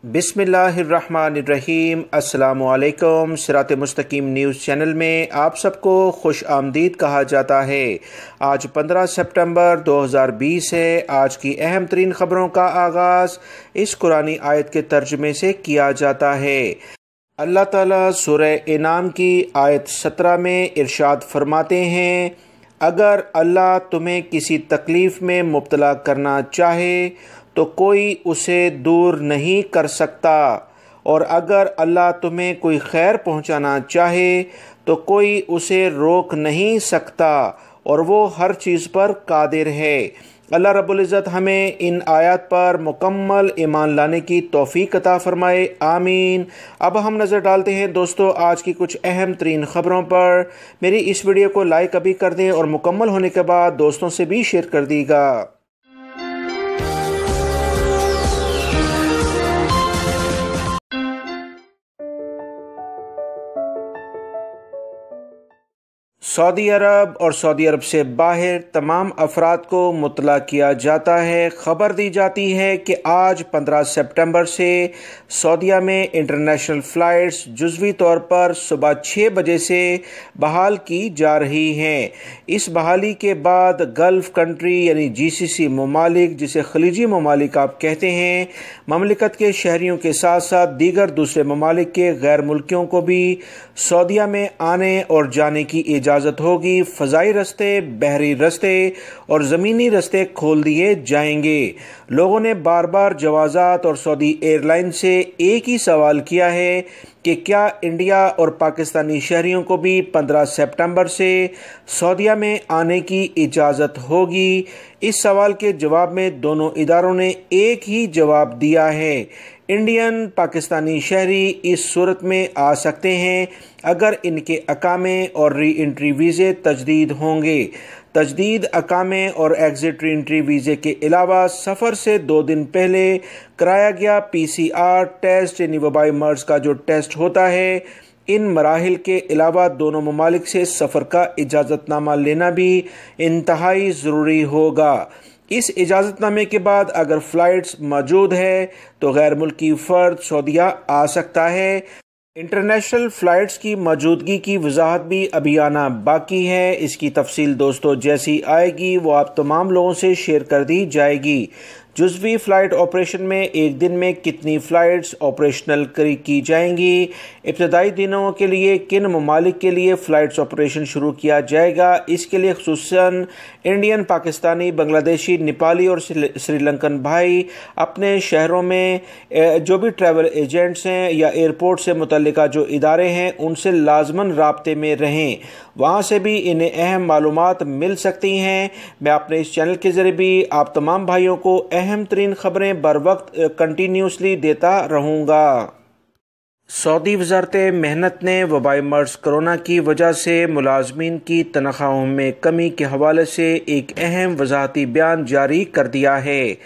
बिस्मिल्लाहिर्रहमानिर्रहीम। अस्सलामु अलैकुम। सिरात मुस्तकीम न्यूज़ चैनल में आप सबको खुश आमदीद कहा जाता है। आज 15 सितंबर 2020 है। आज की अहम तरीन ख़बरों का आगाज़ इस कुरानी आयत के तर्जुमे से किया जाता है। अल्लाह ताला सूरह इनाम की आयत 17 में इरशाद फरमाते हैं, अगर अल्लाह तुम्हें किसी तकलीफ़ में मुब्तला करना चाहे तो कोई उसे दूर नहीं कर सकता, और अगर अल्लाह तुम्हें कोई खैर पहुंचाना चाहे तो कोई उसे रोक नहीं सकता, और वो हर चीज़ पर कादिर है। अल्लाह रब्बुल इज़्ज़त हमें इन आयत पर मुकम्मल ईमान लाने की तौफीक अता फ़रमाए, आमीन। अब हम नज़र डालते हैं दोस्तों आज की कुछ अहम तरीन ख़बरों पर। मेरी इस वीडियो को लाइक अभी कर दें और मुकम्मल होने के बाद दोस्तों से भी शेयर कर दीजिएगा। सऊदी अरब और सऊदी अरब से बाहर तमाम अफराद को मुतला किया जाता है। ख़बर दी जाती है कि आज 15 सितंबर से सऊदीया में इंटरनेशनल फ़्लाइट्स जुज़वी तौर पर सुबह 6 बजे से बहाल की जा रही हैं। इस बहाली के बाद गल्फ़ कंट्री यानी GCC ममालिक, जिसे खलीजी ममालिक आप कहते हैं, ममलिकत के शहरियों के साथ साथ दीगर दूसरे ममालिक के गैर मुल्कियों को भी सऊदीया में आने और जाने की इजाज़त होगी। फ़ज़ाई रस्ते, बहरी रस्ते और ज़मीनी रस्ते खोल दिए जाएंगे। लोगों ने बार बार जवाज़ात और सऊदी एयरलाइन से एक ही सवाल किया है कि क्या इंडिया और पाकिस्तानी शहरियों को भी 15 सितंबर से सऊदीया में आने की इजाज़त होगी। इस सवाल के जवाब में दोनों इदारों ने एक ही जवाब दिया है। इंडियन पाकिस्तानी शहरी इस सूरत में आ सकते हैं अगर इनके अकामे और री एंट्री वीज़े तजदीद होंगे। तजदीद अकामे और एग्ज़िट री एंट्री वीज़े के अलावा सफ़र से 2 दिन पहले कराया गया PCR टेस्ट यानी वबाई मर्ज़ का जो टेस्ट होता है, इन मराहिल के अलावा दोनों ममालिक से सफ़र का इजाज़तनामा लेना भी इंतहाई ज़रूरी होगा। इस इजाज़तनामे के बाद अगर फ़्लाइट्स मौजूद है तो गैर मुल्की फ़र्द सऊदीया आ सकता है। इंटरनेशनल फ़्लाइट्स की मौजूदगी की वजाहत भी अभी आना बाकी है। इसकी तफसील दोस्तों जैसी आएगी वो आप तमाम लोगों से शेयर कर दी जाएगी। जुज़वी फ़्लाइट ऑपरेशन में एक दिन में कितनी फ़्लाइट्स ऑपरेशनल की जाएंगी, इब्तदाई दिनों के लिए किन ममालिक के लिए फ़्लाइट्स ऑपरेशन शुरू किया जाएगा, इसके लिए ख़ुसूसन इंडियन, पाकिस्तानी, बांग्लादेशी, नेपाली और श्रीलंकन भाई अपने शहरों में जो भी ट्रैवल एजेंट्स हैं या एयरपोर्ट से मुतल्लिका जो इदारे हैं उनसे लाजमन राब्ते में रहें। वहाँ से भी इन्हें अहम मालूमात मिल सकती हैं। मैं अपने इस चैनल के ज़रिए भी आप तमाम भाइयों को अहम तरीन ख़बरें बर वक्त कंटिन्यूसली देता रहूँगा। सऊदी वज़ारत मेहनत ने वबाई मर्ज़ कोरोना की वजह से मुलाज़मीन की तनख्वाहों में कमी के हवाले से एक अहम वज़ाहती बयान जारी कर दिया है।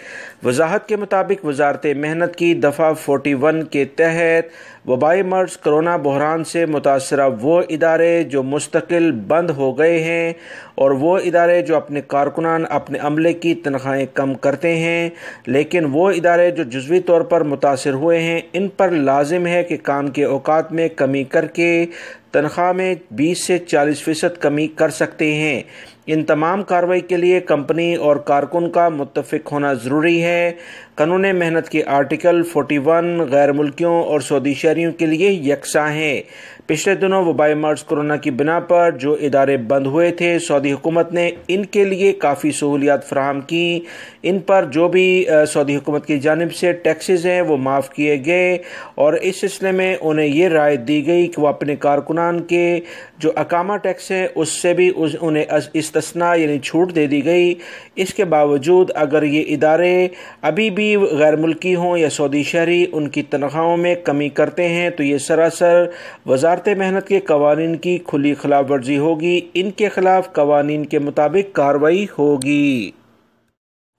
वज़ाहत के मुताबिक वज़ारत मेहनत की दफ़ा 41 के तहत वबाई मर्ज़ कोरोना बहरान से मुतासरा वो इदारे जो मुस्तकिल बंद हो गए हैं और वो इदारे जो अपने कारकुनान, अपने अमले की तनख्वाहें कम करते हैं, लेकिन वो इदारे जो जुज़वी तौर पर मुतासर हुए हैं, इन पर लाजिम है कि काम के औकात में कमी करके तनख्वाह में 20 से 40% कमी कर सकते हैं। इन तमाम कार्रवाई के लिए कंपनी और कारकुन का मुत्तफ़िक होना ज़रूरी है। कानून मेहनत के आर्टिकल 41 गैर मुल्कियों और सऊदी शहरियों के लिए यकसा हैं। पिछले दिनों वबाई मर्ज़ कोरोना की बिना पर जो इदारे बंद हुए थे, सऊदी हुकूमत ने इनके लिए काफ़ी सहूलियात फ़राहम की। इन पर जो भी सऊदी हुकूमत की जानिब से टैक्सेस हैं वो माफ़ किए गए और इस सिलसिले में उन्हें ये राय दी गई कि वो अपने कारकुनान के जो अकामा टैक्स है उससे भी उन्हें इस्तिस्ना यानी छूट दे दी गई। इसके बावजूद अगर ये इदारे अभी भी गैर मुल्की हों या सऊदी शहरी उनकी तनख्वाहों में कमी करते हैं तो ये सरासर वज़ारत मेहनत के कवानीन की खुली खिलाफ वर्जी होगी। इनके खिलाफ कवानीन के मुताबिक कार्रवाई होगी।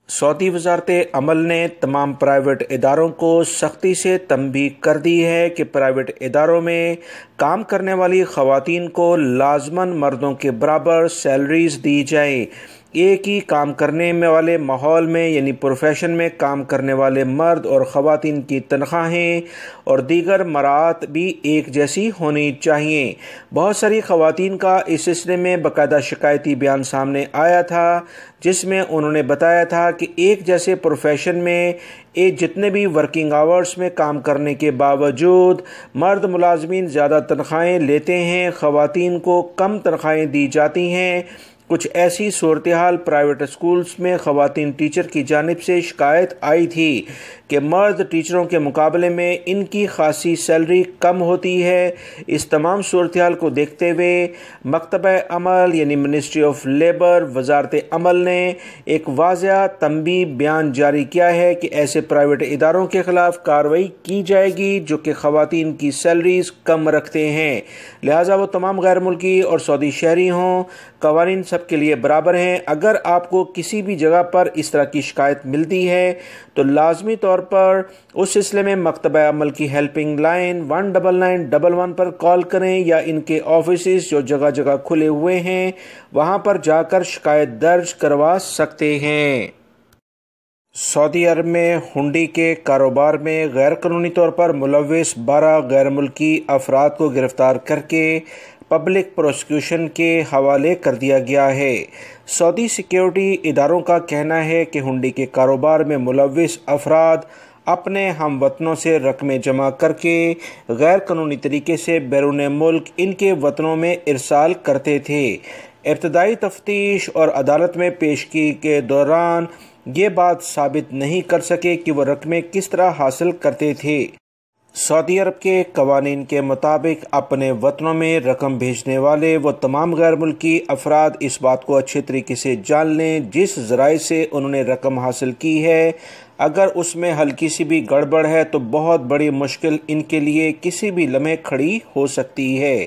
सऊदी वज़ारत अमल ने तमाम प्राइवेट इदारों को सख्ती से तंबीह कर दी है कि प्राइवेट इदारों में काम करने वाली ख़वातीन को लाजमन मर्दों के बराबर सैलरीज दी जाए। ایک ہی کام کرنے میں والے ماحول میں یعنی پروفیشن میں کام کرنے والے مرد اور خواتین کی تنخواہیں اور دیگر مراعات بھی ایک جیسی ہونی چاہیے۔ بہت ساری خواتین کا اس سلسلے میں باقاعدہ شکایتی بیان سامنے آیا تھا، جس میں انہوں نے بتایا تھا کہ ایک جیسے پروفیشن میں جتنے بھی ورکنگ آورز میں کام کرنے کے باوجود مرد ملازمین زیادہ تنخواہیں لیتے ہیں، خواتین کو کم تنخواہیں دی جاتی ہیں۔ کچھ ایسی صورتحال پرائیویٹ اسکولز میں خواتین ٹیچر کی جانب سے شکایت آئی تھی کہ مرد ٹیچروں کے مقابلے میں ان کی خاصی سیلری کم ہوتی ہے۔ اس تمام صورتحال کو دیکھتے ہوئے مکتبہ عمل یعنی منسٹری آف لیبر، وزارت عمل نے ایک واضح تنبیہ بیان جاری کیا ہے کہ ایسے پرائیویٹ اداروں کے خلاف کارروائی کی جائے گی جو کہ خواتین کی سیلریز کم رکھتے ہیں، لہٰذا وہ تمام غیر ملکی اور سعودی شہری ہوں، قوانین سب کے لیے برابر ہیں۔ اگر آپ کو کسی بھی جگہ پر اس طرح کی شکایت ملتی ہے تو لازمی طور پر اس سلسلے میں مکتبہ عمل کی ہیلپنگ لائن 19911 پر کال کریں یا ان کے آفیسز جو جگہ جگہ کھلے ہوئے ہیں وہاں پر جا کر شکایت درج کروا سکتے ہیں۔ سعودی عرب میں ہنڈی کے کاروبار میں غیر قانونی طور پر ملوث 12 غیر ملکی افراد کو گرفتار کر کے پبلک پروسیکیوشن کے حوالے کر دیا گیا ہے۔ سعودی سیکیورٹی اداروں کا کہنا ہے کہ ہنڈی کے کاروبار میں ملوث افراد اپنے ہم وطنوں سے رقمیں جمع کر کے غیر قانونی طریقے سے بیرون ملک ان کے وطنوں میں ارسال کرتے تھے۔ ابتدائی تفتیش اور عدالت میں پیشگی کے دوران یہ بات ثابت نہیں کر سکے کہ وہ رقمیں کس طرح حاصل کرتے تھے۔ سعودی عرب کے قوانین کے مطابق اپنے وطنوں میں رقم بھیجنے والے وہ تمام غیر ملکی افراد اس بات کو اچھے طریقے سے جان لیں جس ذرائع سے انہوں نے رقم حاصل کی ہے۔ اگر اس میں ہلکی سی بھی گڑبڑ ہے تو بہت بڑی مشکل ان کے لیے کسی بھی لمحے کھڑی ہو سکتی ہے۔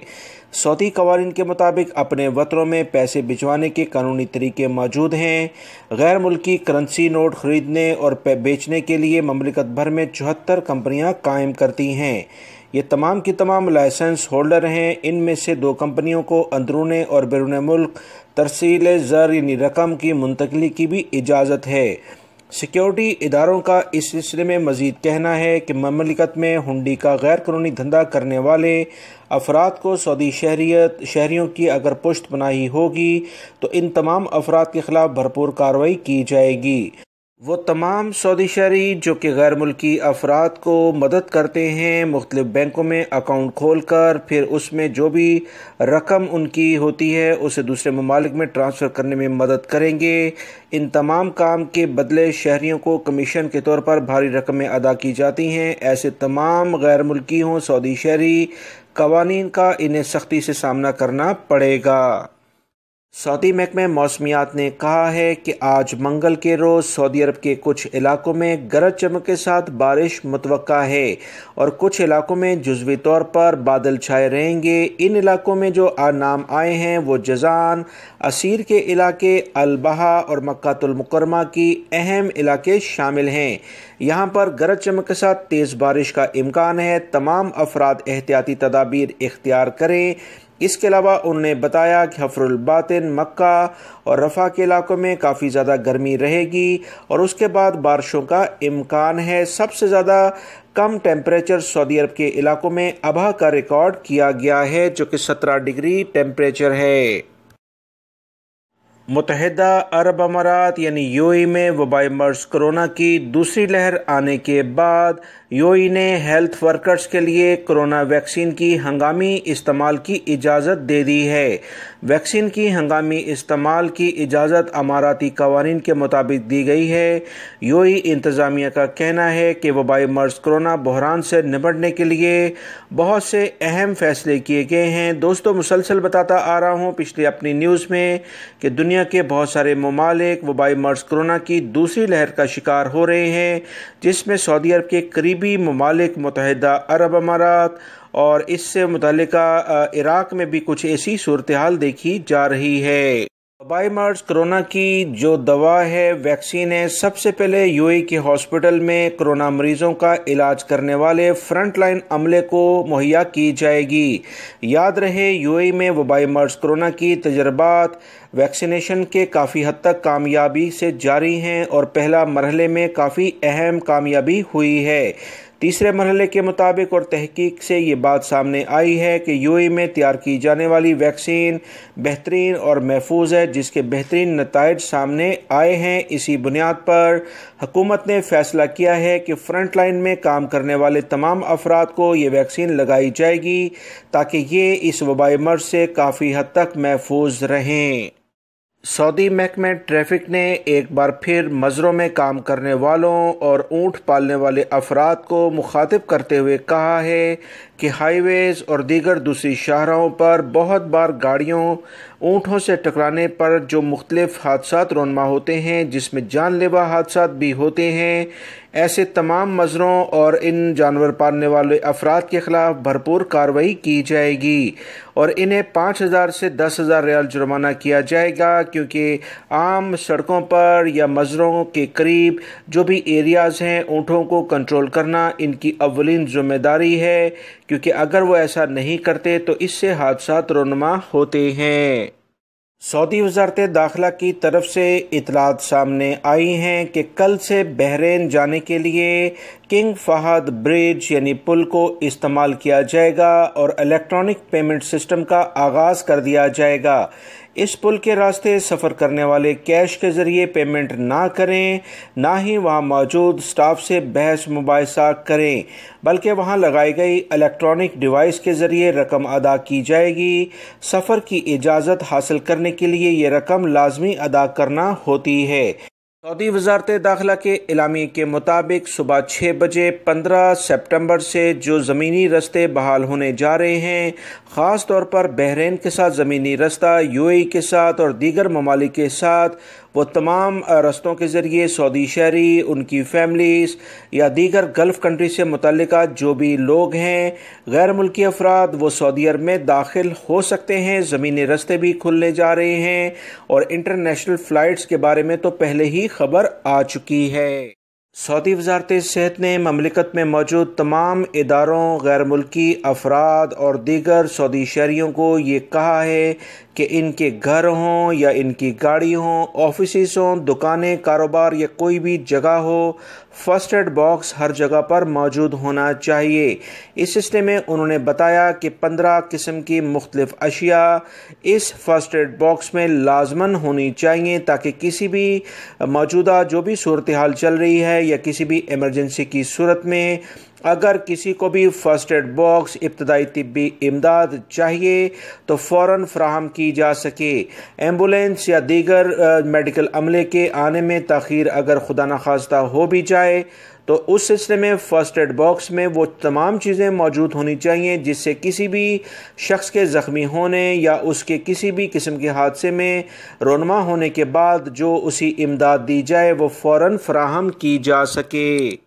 سعودی قوانین کے مطابق اپنے وطنوں میں پیسے بھجوانے کے قانونی طریقے موجود ہیں۔ غیر ملکی کرنسی نوٹ خریدنے اور بیچنے کے لیے مملکت بھر میں 74 کمپنیاں قائم کرتی ہیں۔ یہ تمام کی تمام لائسنس ہولڈر ہیں۔ ان میں سے 2 کمپنیوں کو اندرون اور بیرون ملک ترسیل زر یعنی رقم کی منتقلی کی بھی اجازت ہے۔ سیکیورٹی اداروں کا اس سلسلے میں مزید کہنا ہے کہ مملکت میں ہنڈی کا غیر قانونی دھندا کرنے والے افراد کو سعودی شہریوں کی اگر پشت پناہی ہوگی تو ان تمام افراد کے خلاف بھرپور کارروائی کی جائے گی۔ وہ تمام سعودی شہری جو کہ غیر ملکی افراد کو مدد کرتے ہیں مختلف بینکوں میں اکاؤنٹ کھول کر پھر اس میں جو بھی رقم ان کی ہوتی ہے اسے دوسرے ممالک میں ٹرانسفر کرنے میں مدد کریں گے۔ ان تمام کام کے بدلے شہریوں کو کمیشن کے طور پر بھاری رقمیں ادا کی جاتی ہیں۔ ایسے تمام غیر ملکی ہوں سعودی شہری قوانین کا انہیں سختی سے سامنا کرنا پڑے گا۔ سعودی محکمہ موسمیات نے کہا ہے کہ آج منگل کے روز سعودی عرب کے کچھ علاقوں میں گرج چمک کے ساتھ بارش متوقع ہے اور کچھ علاقوں میں جزوی طور پر بادل چھائے رہیں گے۔ ان علاقوں میں جو نام آئے ہیں وہ جازان، عسیر کے علاقے، البہا اور مکہ المکرمہ کی اہم علاقے شامل ہیں۔ یہاں پر گرج چمک کے ساتھ تیز بارش کا امکان ہے۔ تمام افراد احتیاطی تدابیر اختیار کریں۔ اس کے علاوہ انہوں نے بتایا کہ حفر الباطن، مکہ اور رفح کے علاقوں میں کافی زیادہ گرمی رہے گی اور اس کے بعد بارشوں کا امکان ہے۔ سب سے زیادہ کم ٹیمپریچر سعودی عرب کے علاقوں میں ابہا کا ریکارڈ کیا گیا ہے جو کہ 17 ڈگری ٹیمپریچر ہے۔ متحدہ عرب امارات یعنی یو اے ای میں وبائی مرض کرونا کی دوسری لہر آنے کے بعد یو اے ای نے ہیلتھ ورکرز کے لیے کرونا ویکسین کی ہنگامی استعمال کی اجازت دے دی ہے۔ ویکسین کی ہنگامی استعمال کی اجازت اماراتی قوانین کے مطابق دی گئی ہے۔ یو اے ای انتظامیہ کا کہنا ہے کہ وبائی مرض کرونا بحران سے نمٹنے کے لیے بہت سے اہم فیصلے کیے گئے ہیں۔ دوستو، مسلسل بتاتا آ رہا ہوں پچھلی اپنی نیوز میں کہ دنیا کے بہت سارے ممالک وبائی مرض کرونا کی دوسری لہر کا شکار ہو رہے ہیں، جس میں سعودی عرب کے قریبی ممالک، متحدہ عرب امارات اور اس سے متعلقہ عراق میں بھی کچھ ایسی صورتحال دیکھی جا رہی ہے۔ वबाई मर्ज कोरोना की जो दवा है, वैक्सीन है, सबसे पहले यूएई के हॉस्पिटल में कोरोना मरीजों का इलाज करने वाले फ्रंट लाइन अमले को मुहैया की जाएगी। याद रहे, यूएई में वबाई मर्ज कोरोना की तजर्बात वैक्सीनेशन के काफ़ी हद तक कामयाबी से जारी हैं और पहला मरहले में काफ़ी अहम कामयाबी हुई है। तीसरे मरहले के मुताबिक और तहकीक से ये बात सामने आई है कि यूएई में तैयार की जाने वाली वैक्सीन बेहतरीन और महफूज है, जिसके बेहतरीन नताइज सामने आए हैं। इसी बुनियाद पर हुकूमत ने फैसला किया है कि फ्रंट लाइन में काम करने वाले तमाम अफराद को ये वैक्सीन लगाई जाएगी ताकि ये इस वबाई मर्ज से काफ़ी हद तक महफूज रहें। सऊदी महकमे ट्रैफिक ने एक बार फिर मज़रों में काम करने वालों और ऊँट पालने वाले अफराद को मुखातिब करते हुए कहा है कि हाईवेज़ और दीगर दूसरी शाहराहों पर बहुत बार गाड़ियों ऊँटों से टकराने पर जो मुख्तलिफ हादसात रोनमा होते हैं, जिसमें जानलेवा हादसात भी होते हैं, ऐसे तमाम मज़रों और इन जानवर पालने वाले अफराद के ख़िलाफ़ भरपूर कार्रवाई की जाएगी और इन्हें 5,000 से 10,000 रियाल जुर्माना किया जाएगा, क्योंकि आम सड़कों पर या मज़रों के करीब जो भी एरियाज़ हैं, ऊँटों को कंट्रोल करना इनकी अव्वलीन ज़िम्मेदारी है, क्योंकि अगर वो ऐसा नहीं करते तो इससे हादसात रोनमा होते हैं। सऊदी वज़ारत दाखिला की तरफ से इतलात सामने आई हैं कि कल से बहरीन जाने के लिए किंग फहद ब्रिज यानी पुल को इस्तेमाल किया जाएगा और इलेक्ट्रॉनिक पेमेंट सिस्टम का आगाज़ कर दिया जाएगा। इस पुल के रास्ते सफ़र करने वाले कैश के ज़रिए पेमेंट ना करें, ना ही वहाँ मौजूद स्टाफ से बहस मुबाहिसा करें, बल्कि वहाँ लगाई गई इलेक्ट्रॉनिक डिवाइस के ज़रिए रकम अदा की जाएगी। सफ़र की इजाज़त हासिल करने के लिए ये रकम लाजमी अदा करना होती है। सऊदी वज़ारत दाखिला के एलामी के मुताबिक सुबह 6 बजे 15 सितंबर से जो ज़मीनी रस्ते बहाल होने जा रहे हैं, ख़ास तौर पर बहरीन के साथ ज़मीनी रास्ता, यूएई के साथ और दीगर ममालिक के साथ, वो तमाम रस्तों के ज़रिए सऊदी शहरी, उनकी फैमिलीज़ या दीगर गल्फ़ कंट्री से मुतल्लिका जो भी लोग हैं, गैर मुल्की अफराद, वो सऊदी अरब में दाखिल हो सकते हैं। ज़मीनी रस्ते भी खुलने जा रहे हैं और इंटरनेशनल फ़्लाइट्स के बारे में तो पहले ही खबर आ चुकी है। सऊदी वज़ारत सेहत ने ममलिकत में मौजूद तमाम इदारों, गैर मुल्की अफराद और दीगर सऊदी शहरियों को ये कहा है कि इनके घर हों या इनकी गाड़ी हों, ऑफिस हों, दुकानें, कारोबार या कोई भी जगह हो, फ़र्स्ट एड बॉक्स हर जगह पर मौजूद होना चाहिए। इस सिलसिले में उन्होंने बताया कि 15 किस्म की मुख्तलिफ अशिया इस फ़र्स्ट एड बॉक्स में लाजमन होनी चाहिए, ताकि किसी भी मौजूदा जो भी सूरत हाल चल रही है या किसी भी इमरजेंसी की सूरत में अगर किसी को भी फ़र्स्ट एड बॉक्स, इब्तदाई तिब्बी इमदाद चाहिए तो फ़ौरन फ़राहम की जा सके। एम्बुलेंस या दीगर मेडिकल अमले के आने में ताख़ीर अगर खुदा न खास्ता हो भी जाए तो उस सिलसिले में फ़र्स्ट एड बॉक्स में वो तमाम चीज़ें मौजूद होनी चाहिए जिससे किसी भी शख्स के ज़ख्मी होने या उसके किसी भी किस्म के हादसे में रोनमा होने के बाद जो उसी इमदाद दी जाए वो फ़ौरन फ़राहम की जा सके।